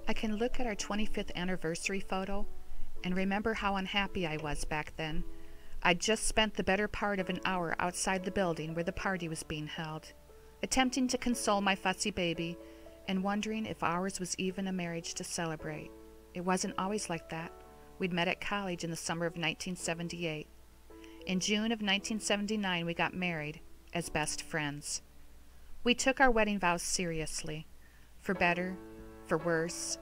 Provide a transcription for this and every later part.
I can look at our 25th anniversary photo and remember how unhappy I was back then. I'd just spent the better part of an hour outside the building where the party was being held, attempting to console my fussy baby and wondering if ours was even a marriage to celebrate. It wasn't always like that. We'd met at college in the summer of 1978. In June of 1979, we got married as best friends. We took our wedding vows seriously, for better, for worse,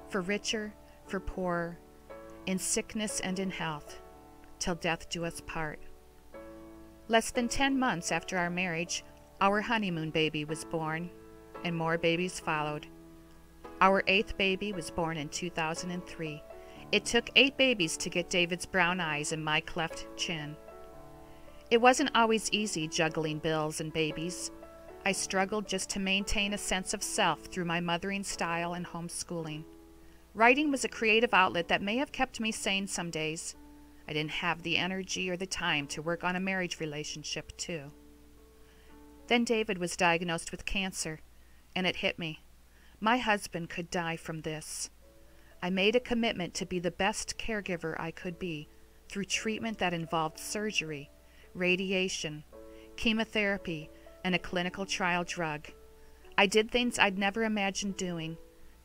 for richer, for poorer, in sickness and in health, till death do us part. Less than 10 months after our marriage, our honeymoon baby was born, and more babies followed. Our 8th baby was born in 2003. It took 8 babies to get David's brown eyes and my cleft chin. It wasn't always easy juggling bills and babies. I struggled just to maintain a sense of self through my mothering style and homeschooling. Writing was a creative outlet that may have kept me sane some days. I didn't have the energy or the time to work on a marriage relationship, too. Then David was diagnosed with cancer, and it hit me. My husband could die from this. I made a commitment to be the best caregiver I could be through treatment that involved surgery, radiation, chemotherapy, and a clinical trial drug. I did things I'd never imagined doing,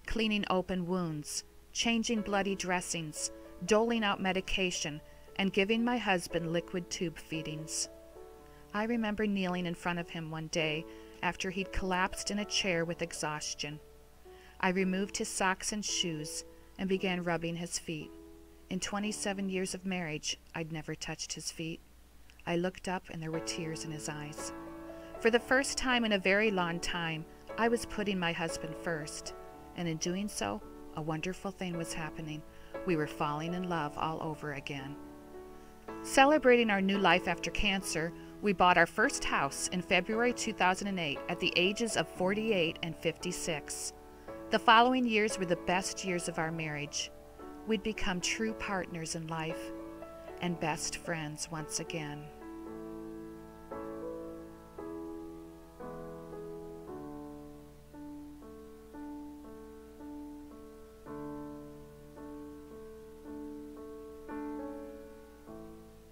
cleaning open wounds, changing bloody dressings, doling out medication, and giving my husband liquid tube feedings. I remember kneeling in front of him one day after he'd collapsed in a chair with exhaustion. I removed his socks and shoes and began rubbing his feet. In 27 years of marriage, I'd never touched his feet. I looked up and there were tears in his eyes. For the first time in a very long time, I was putting my husband first, and in doing so, a wonderful thing was happening. We were falling in love all over again. Celebrating our new life after cancer, we bought our first house in February 2008 at the ages of 48 and 56. The following years were the best years of our marriage. We'd become true partners in life and best friends once again.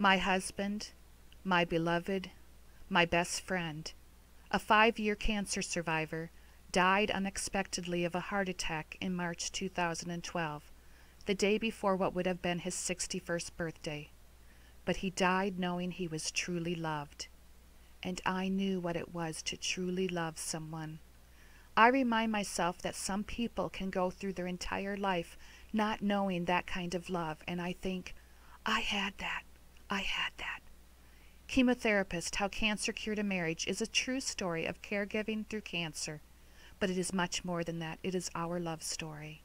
My husband, my beloved, my best friend, a 5-year cancer survivor, died unexpectedly of a heart attack in March 2012, the day before what would have been his 61st birthday. But he died knowing he was truly loved, and I knew what it was to truly love someone. I remind myself that some people can go through their entire life not knowing that kind of love, and I think, I had that. I had that. Chemo-Therapist, How Cancer Cured a Marriage is a true story of caregiving through cancer, but it is much more than that. It is our love story.